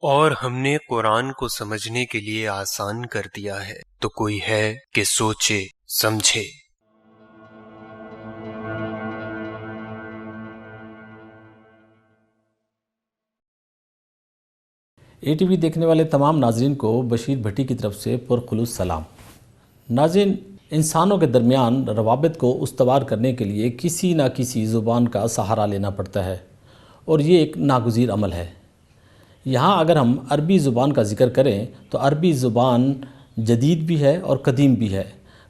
اور ہم نے قرآن کو سمجھنے کے لیے آسان کر دیا ہے، تو کوئی ہے کہ سوچے سمجھے۔ اے ٹی وی دیکھنے والے تمام ناظرین کو بشیر بھٹی کی طرف سے پرخلوص سلام۔ ناظرین، انسانوں کے درمیان روابط کو استوار کرنے کے لیے کسی نہ کسی زبان کا سہارا لینا پڑتا ہے، اور یہ ایک ناگزیر عمل ہے۔ یہاں اگر ہم عربی زبان کا ذکر کریں تو عربی زبان جدید بھی ہے اور قدیم بھی ہے۔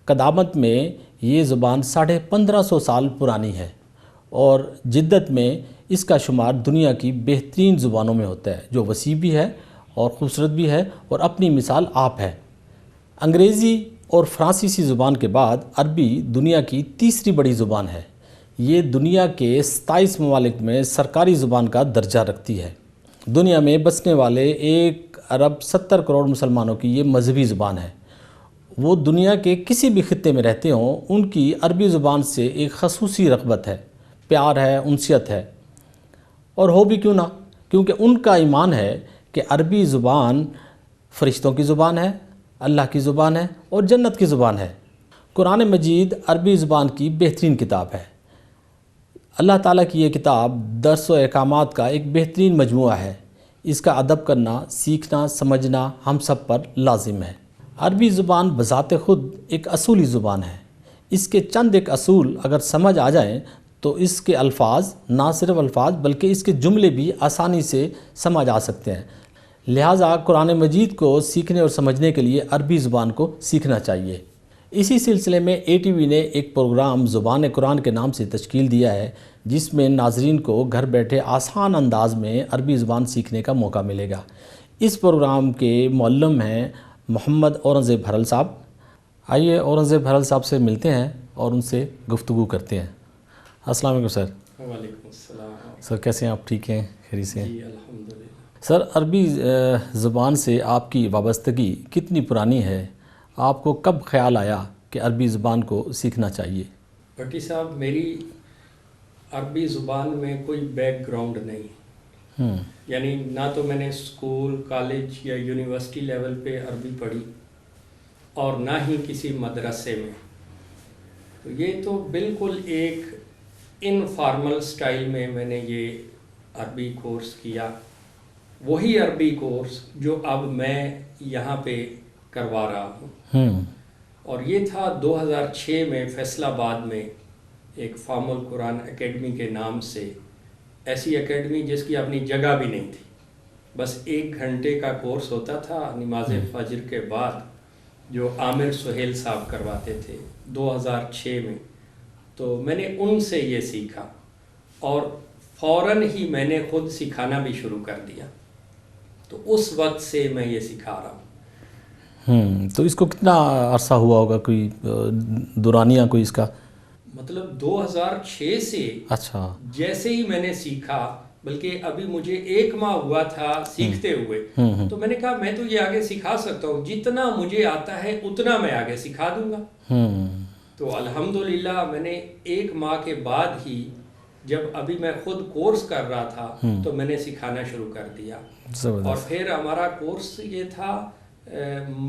قدامت میں یہ زبان 1550 سال پرانی ہے، اور جدت میں اس کا شمار دنیا کی بہترین زبانوں میں ہوتا ہے، جو وسیع بھی ہے اور خوبصورت بھی ہے اور اپنی مثال آپ ہے۔ انگریزی اور فرانسیسی زبان کے بعد عربی دنیا کی تیسری بڑی زبان ہے۔ یہ دنیا کے 27 ممالک میں سرکاری زبان کا درجہ رکھتی ہے۔ دنیا میں بسنے والے 1 ارب 70 کروڑ مسلمانوں کی یہ مذہبی زبان ہے۔ وہ دنیا کے کسی بھی خطے میں رہتے ہوں، ان کی عربی زبان سے ایک خصوصی رغبت ہے، پیار ہے، انسیت ہے، اور ہو بھی کیوں نہ، کیونکہ ان کا ایمان ہے کہ عربی زبان فرشتوں کی زبان ہے، اللہ کی زبان ہے اور جنت کی زبان ہے۔ قرآن مجید عربی زبان کی بہترین کتاب ہے۔ اللہ تعالیٰ کی یہ کتاب درس و احکامات کا ایک بہترین مجموعہ ہے۔ اس کا ادب کرنا، سیکھنا، سمجھنا ہم سب پر لازم ہے۔ عربی زبان بذات خود ایک اصولی زبان ہے۔ اس کے چند ایک اصول اگر سمجھ آ جائیں تو اس کے الفاظ، نہ صرف الفاظ بلکہ اس کے جملے بھی آسانی سے سمجھ آ سکتے ہیں۔ لہٰذا قرآن مجید کو سیکھنے اور سمجھنے کے لیے عربی زبان کو سیکھنا چاہیے۔ اسی سلسلے میں اے ٹی وی نے ایک پروگرام زبان قرآن کے نام سے تشکیل دیا ہے، جس میں ناظرین کو گھر بیٹھے آسان انداز میں عربی زبان سیکھنے کا موقع ملے گا۔ اس پروگرام کے معلم ہیں محمد اورنگزیب بھرل صاحب۔ آئیے اورنگزیب بھرل صاحب سے ملتے ہیں اور ان سے گفتگو کرتے ہیں۔ السلام علیکم سر۔ وعلیکم السلام سر کیسے ہیں آپ؟ ٹھیک ہیں؟ خیریت سے ہیں؟ جی الحمدللہ۔ سر، عربی زبان سے آپ کی وابستگی کتنی پرانی ہے؟ آپ کو کب خیال آیا کہ عربی زبان کو سیکھنا چاہیے؟ بھٹی صاحب، میری عربی زبان میں کوئی بیک گراؤنڈ نہیں، یعنی نہ تو میں نے اسکول، کالج یا یونیورسٹی لیول پہ عربی پڑھی اور نہ ہی کسی مدرسے میں۔ تو یہ تو بالکل ایک انفارمل سٹائل میں نے یہ عربی کورس کیا، وہی عربی کورس جو اب میں یہاں پہ کروا رہا ہوں۔ اور یہ تھا 2006 میں فیصل آباد میں ایک فام القرآن اکیڈمی کے نام سے، ایسی اکیڈمی جس کی اپنی جگہ بھی نہیں تھی، بس 1 گھنٹے کا کورس ہوتا تھا نماز فجر کے بعد، جو عامر سہیل صاحب کرواتے تھے 2006 میں۔ تو میں نے ان سے یہ سیکھا اور فوراً ہی میں نے خود سکھانا بھی شروع کر دیا، تو اس وقت سے میں یہ سکھا رہا ہوں۔ تو اس کو کتنا عرصہ ہوا ہوگا؟ کوئی دورانیہ کوئی اس کا؟ مطلب 2006 سے اچھا، جیسے ہی میں نے سیکھا، بلکہ ابھی مجھے 1 ماہ ہوا تھا سیکھتے ہوئے، تو میں نے کہا میں تو یہ آگے سکھا سکتا ہوں، جتنا مجھے آتا ہے اتنا میں آگے سکھا دوں گا۔ تو الحمدللہ میں نے 1 ماہ کے بعد ہی، جب ابھی میں خود کورس کر رہا تھا، تو میں نے سکھانا شروع کر دیا۔ اور پھر ہمارا کورس یہ تھا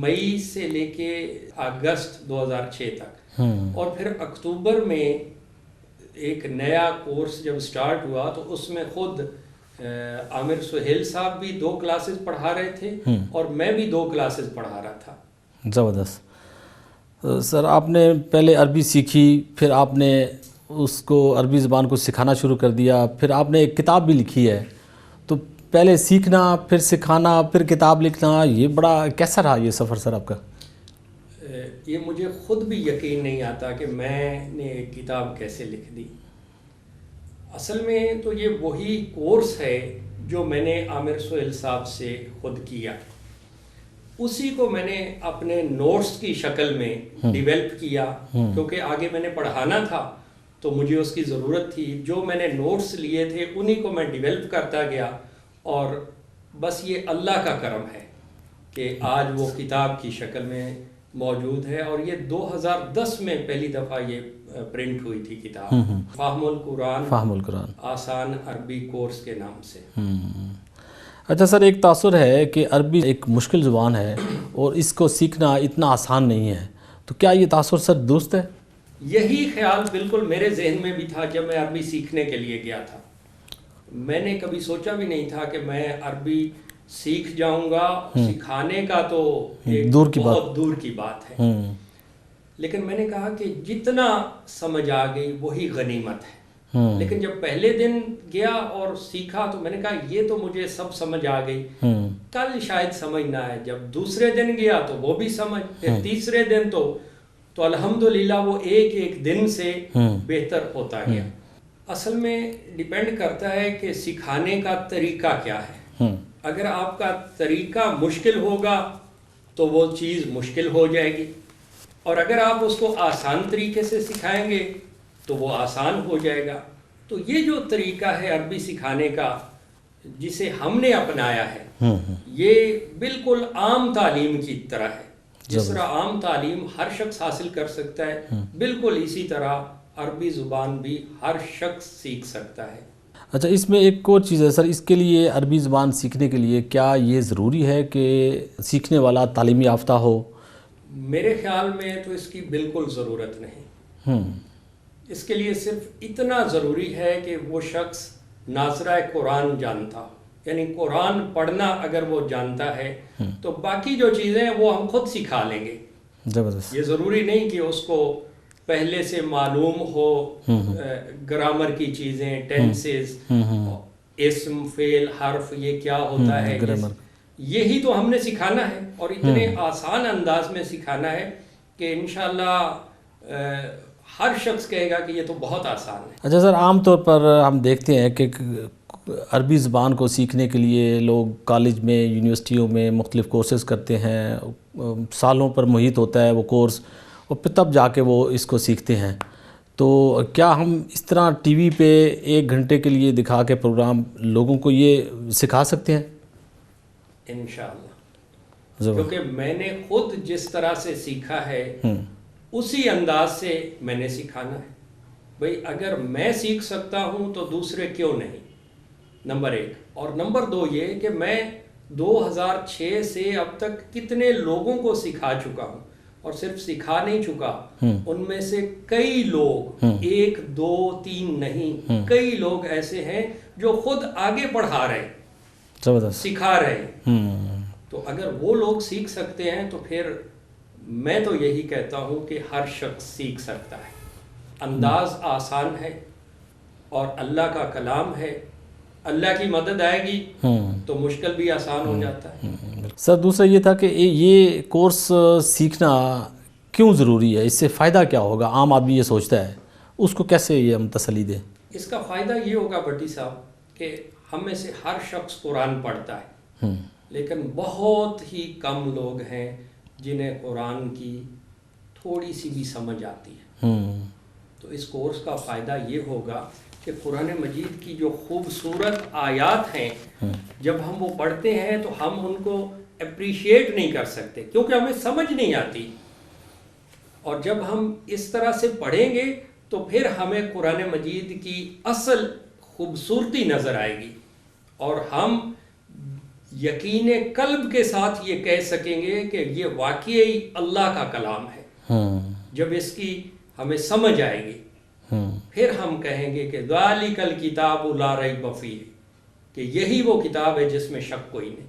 مئی سے لے کے اگست 2006 تک، اور پھر اکتوبر میں ایک نیا کورس جب سٹارٹ ہوا تو اس میں خود عامر سہیل صاحب بھی 2 کلاسز پڑھا رہے تھے اور میں بھی 2 کلاسز پڑھا رہا تھا۔ زبردست۔ سر، آپ نے پہلے عربی سیکھی، پھر آپ نے اس کو عربی زبان کو سکھانا شروع کر دیا، پھر آپ نے ایک کتاب بھی لکھی ہے، تو پہلے سیکھنا، پھر سکھانا، پھر کتاب لکھنا، یہ بڑا کیسا رہا یہ سفر سر آپ کا؟ یہ مجھے خود بھی یقین نہیں آتا کہ میں نے ایک کتاب کیسے لکھ دی۔ اصل میں تو یہ وہی کورس ہے جو میں نے عامر سہیل صاحب سے خود کیا، اسی کو میں نے اپنے نوٹس کی شکل میں ڈیویلپ کیا، کیونکہ آگے میں نے پڑھانا تھا تو مجھے اس کی ضرورت تھی۔ جو میں نے نوٹس لیے تھے انہی کو میں ڈیویلپ کرتا گیا، اور بس یہ اللہ کا کرم ہے کہ آج وہ کتاب کی شکل میں موجود ہے، اور یہ 2010 میں پہلی دفعہ یہ پرنٹ ہوئی تھی کتاب، فہم القرآن آسان عربی کورس کے نام سے۔ اچھا سر، ایک تاثر ہے کہ عربی ایک مشکل زبان ہے اور اس کو سیکھنا اتنا آسان نہیں ہے، تو کیا یہ تاثر سر درست ہے؟ یہی خیال بالکل میرے ذہن میں بھی تھا جب میں عربی سیکھنے کے لیے گیا تھا. میں نے کبھی سوچا بھی نہیں تھا کہ میں عربی سیکھ جاؤں گا. سکھانے کا تو ایک بہت دور کی بات ہے. لیکن میں نے کہا کہ جتنا سمجھ آ گئی وہی غنیمت ہے. لیکن جب پہلے دن گیا اور سیکھا تو میں نے کہا یہ تو مجھے سب سمجھ آ گئی، کل شاید سمجھ نہ آئے. جب دوسرے دن گیا تو وہ بھی سمجھ، پھر تیسرے دن تو الحمدللہ وہ ایک ایک دن سے بہتر ہوتا گیا. اصل میں ڈیپینڈ کرتا ہے کہ سکھانے کا طریقہ کیا ہے. اگر آپ کا طریقہ مشکل ہوگا تو وہ چیز مشکل ہو جائے گی، اور اگر آپ اس کو آسان طریقے سے سکھائیں گے تو وہ آسان ہو جائے گا. تو یہ جو طریقہ ہے عربی سکھانے کا جسے ہم نے اپنایا ہے، یہ بالکل عام تعلیم کی طرح ہے. جس طرح عام تعلیم ہر شخص حاصل کر سکتا ہے، بالکل اسی طرح عربی زبان بھی ہر شخص سیکھ سکتا ہے. اچھا، اس میں ایک اور چیز ہے سر، اس کے لیے عربی زبان سیکھنے کے لیے کیا یہ ضروری ہے کہ سیکھنے والا تعلیمی یافتہ ہو؟ میرے خیال میں تو اس کی بالکل ضرورت نہیں. اس کے لیے صرف اتنا ضروری ہے کہ وہ شخص ناظرہ قرآن جانتا ہو. یعنی قرآن پڑھنا اگر وہ جانتا ہے تو باقی جو چیزیں وہ ہم خود سکھا لیں گے. زبردست. یہ ضروری نہیں کہ اس کو پہلے سے معلوم ہو گرامر کی چیزیں، ٹینسز، اسم، فعل، حرف، یہ کیا ہوتا ہے. یہی تو ہم نے سکھانا ہے، اور اتنے آسان انداز میں سکھانا ہے کہ انشاءاللہ ہر شخص کہے گا کہ یہ تو بہت آسان ہے. اچھا سر، عام طور پر ہم دیکھتے ہیں کہ عربی زبان کو سیکھنے کے لیے لوگ کالج میں، یونیورسٹیوں میں مختلف کورسز کرتے ہیں، سالوں پر محیط ہوتا ہے وہ کورس، اور پھر تب جا کے وہ اس کو سیکھتے ہیں. تو کیا ہم اس طرح ٹی وی پہ 1 گھنٹے کے لیے دکھا کے پروگرام لوگوں کو یہ سکھا سکتے ہیں؟ انشاءاللہ، کیونکہ میں نے خود جس طرح سے سیکھا ہے اسی انداز سے میں نے سکھانا ہے. بھئی اگر میں سیکھ سکتا ہوں تو دوسرے کیوں نہیں، نمبر 1. اور نمبر 2 یہ کہ میں 2006 سے اب تک کتنے لوگوں کو سکھا چکا ہوں، اور صرف سکھا نہیں چکا، ان میں سے کئی لوگ، 1 2 3 نہیں، کئی لوگ ایسے ہیں جو خود آگے پڑھا رہے ہیں، سکھا رہے ہیں. تو اگر وہ لوگ سیکھ سکتے ہیں تو پھر میں تو یہی کہتا ہوں کہ ہر شخص سیکھ سکتا ہے. انداز آسان ہے اور اللہ کا کلام ہے. اللہ کی مدد آئے گی تو مشکل بھی آسان ہو جاتا ہے. سر دوسرا یہ تھا کہ یہ کورس سیکھنا کیوں ضروری ہے؟ اس سے فائدہ کیا ہوگا؟ عام آدمی یہ سوچتا ہے، اس کو کیسے یہ ہم تسلی دیں؟ اس کا فائدہ یہ ہوگا بھٹی صاحب کہ ہم میں سے ہر شخص قرآن پڑھتا ہے، لیکن بہت ہی کم لوگ ہیں جنہیں قرآن کی تھوڑی سی بھی سمجھ آتی ہے. تو اس کورس کا فائدہ یہ ہوگا کہ قرآن مجید کی جو خوبصورت آیات ہیں جب ہم وہ پڑھتے ہیں تو ہم ان کو اپریشیٹ نہیں کر سکتے کیونکہ ہمیں سمجھ نہیں آتی. اور جب ہم اس طرح سے پڑھیں گے تو پھر ہمیں قرآن مجید کی اصل خوبصورتی نظر آئے گی، اور ہم یقین قلب کے ساتھ یہ کہہ سکیں گے کہ یہ واقعی اللہ کا کلام ہے. جب اس کی ہمیں سمجھ آئے گی پھر ہم کہیں گے کہ ذالک الکتاب لا ریب فیہ، کہ یہی وہ کتاب ہے جس میں شک کوئی نہیں،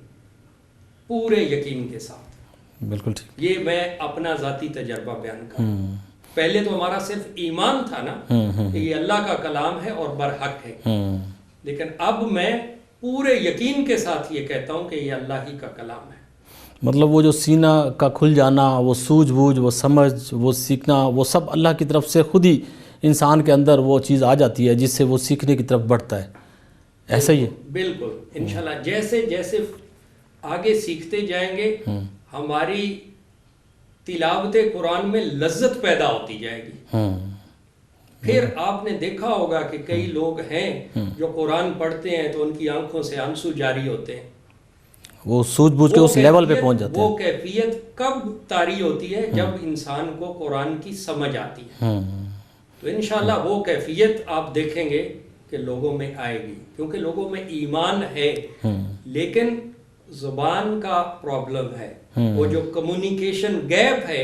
پورے یقین کے ساتھ. بالکل ٹھیک. یہ میں اپنا ذاتی تجربہ بیان کر رہا ہوں. پہلے تو ہمارا صرف ایمان تھا نا کہ یہ اللہ کا کلام ہے اور برحق ہے، لیکن اب میں پورے یقین کے ساتھ یہ کہتا ہوں کہ یہ اللہ ہی کا کلام ہے. مطلب وہ جو سینہ کا کھل جانا، وہ سوجھ بوجھ، وہ سمجھ، وہ سیکھنا، وہ سب اللہ کی طرف سے خود ہی انسان کے اندر وہ چیز آ جاتی ہے جس سے وہ سیکھنے کی طرف بڑھتا ہے. ایسا ہی ہے؟ بالکل انشاءاللہ. جیسے جیسے آگے سیکھتے جائیں گے ہماری تلاوت قرآن میں لذت پیدا ہوتی جائے گی. پھر آپ نے دیکھا ہوگا کہ کئی لوگ ہیں جو قرآن پڑھتے ہیں تو ان کی آنکھوں سے آنسو جاری ہوتے ہیں، وہ سوجھ بوجھ کے اس لیول پہ پہنچ جاتے ہیں. وہ کیفیت کب طاری ہوتی ہے؟ جب انسان کو قرآن کی سمجھ آتی ہے. تو انشاءاللہ وہ کیفیت آپ دیکھیں گے کہ لوگوں میں آئے گی، کیونکہ لوگوں میں ایمان ہے لیکن زبان کا پرابلم ہے، وہ جو کمیونیکیشن گیپ ہے،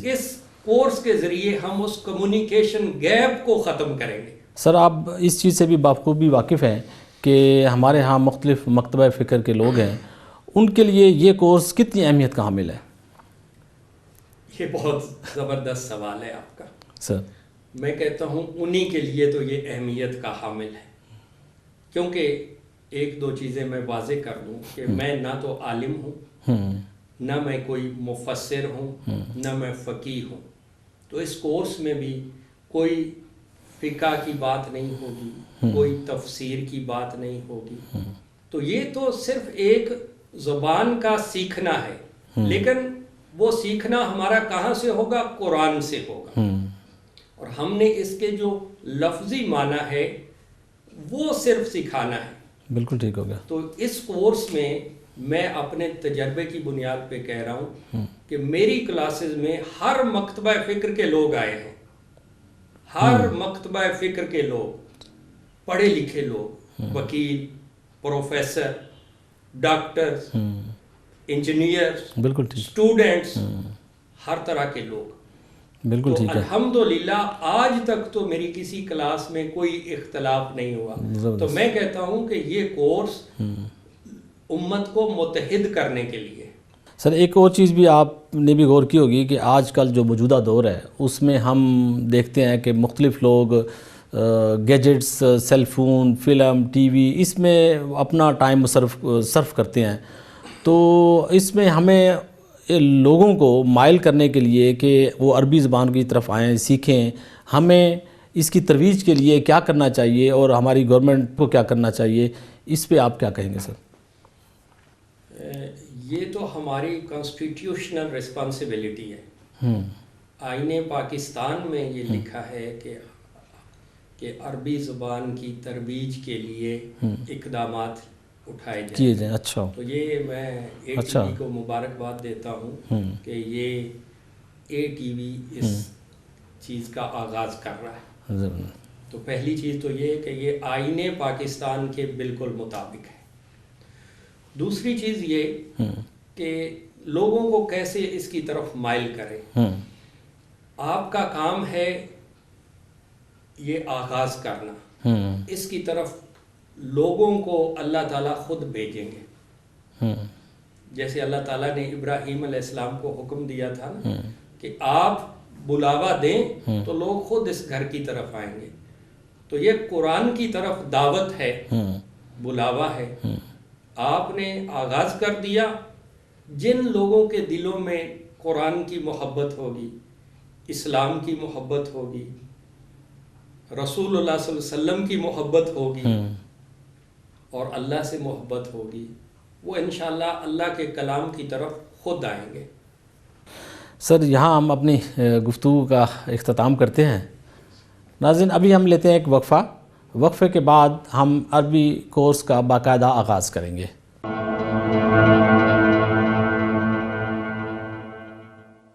اس کورس کے ذریعے ہم اس کمیونیکیشن گیپ کو ختم کریں گے۔ سر آپ اس چیز سے بھی بخوبی واقف ہیں کہ ہمارے ہاں مختلف مکتبہ فکر کے لوگ ہیں، ان کے لیے یہ کورس کتنی اہمیت کا حامل ہے؟ یہ بہت زبردست سوال ہے آپ کا سر۔ میں کہتا ہوں انہی کے لیے تو یہ اہمیت کا حامل ہے، کیونکہ ایک دو چیزیں میں واضح کر دوں کہ میں نہ تو عالم ہوں، نہ میں کوئی مفسر ہوں، نہ میں فقیہ ہوں، تو اس کورس میں بھی کوئی فقہ کی بات نہیں ہوگی، کوئی تفسیر کی بات نہیں ہوگی، تو یہ تو صرف ایک زبان کا سیکھنا ہے، لیکن وہ سیکھنا ہمارا کہاں سے ہوگا؟ قرآن سے ہوگا، اور ہم نے اس کے جو لفظی معنی ہے وہ صرف سکھانا ہے۔ بالکل ٹھیک ہو گیا۔ تو اس کورس میں اپنے تجربے کی بنیاد پہ کہہ رہا ہوں کہ میری کلاسز میں ہر مکتبہ فکر کے لوگ آئے ہیں، ہر مکتبہ فکر کے لوگ، پڑھے لکھے لوگ، وکیل، پروفیسر، ڈاکٹرز، انجینئرز، بالکل ٹھیک، اسٹوڈنٹس، ہر طرح کے لوگ۔ بالکل ٹھیک ہے۔ الحمدللہ آج تک تو میری کسی کلاس میں کوئی اختلاف نہیں ہوا، تو میں کہتا ہوں کہ یہ کورس امت کو متحد کرنے کے لیے۔ سر ایک اور چیز بھی آپ نے بھی غور کی ہوگی کہ آج کل جو موجودہ دور ہے اس میں ہم دیکھتے ہیں کہ مختلف لوگ gadgets, cell phone, film, TV, اس میں اپنا ٹائم صرف کرتے ہیں، تو اس میں ہمیں لوگوں کو مائل کرنے کے لیے کہ وہ عربی زبان کی طرف آئیں، سیکھیں، ہمیں اس کی ترویج کے لیے کیا کرنا چاہیے اور ہماری گورنمنٹ کو کیا کرنا چاہیے، اس پہ آپ کیا کہیں گے سر؟ یہ تو ہماری کانسٹیٹیوشنل رسپانسبلٹی ہے۔ آئین پاکستان میں یہ لکھا ہے کہ عربی زبان کی ترویج کے لیے اقدامات اٹھائے جائیں۔ اچھا، تو یہ میں اے ٹی وی کو مبارکباد دیتا ہوں کہ یہ اے ٹی وی اس چیز کا آغاز کر رہا ہے۔ تو پہلی چیز تو یہ کہ یہ آئین پاکستان کے بالکل مطابق ہے۔ دوسری چیز یہ کہ لوگوں کو کیسے اس کی طرف مائل کریں۔ آپ کا کام ہے یہ آغاز کرنا، اس کی طرف لوگوں کو اللہ تعالیٰ خود بھیجیں گے۔ جیسے اللہ تعالیٰ نے ابراہیم علیہ السلام کو حکم دیا تھا نا کہ آپ بلاوا دیں تو لوگ خود اس گھر کی طرف آئیں گے، تو یہ قرآن کی طرف دعوت ہے، بلاوا ہے۔ آپ نے آغاز کر دیا، جن لوگوں کے دلوں میں قرآن کی محبت ہوگی، اسلام کی محبت ہوگی، رسول اللہ صلی اللہ علیہ وسلم کی محبت ہوگی اور اللہ سے محبت ہوگی، وہ انشاءاللہ اللہ کے کلام کی طرف خود آئیں گے۔ سر یہاں ہم اپنی گفتگو کا اختتام کرتے ہیں۔ ناظرین ابھی ہم لیتے ہیں ایک وقفہ کے بعد ہم عربی کورس کا باقاعدہ آغاز کریں گے۔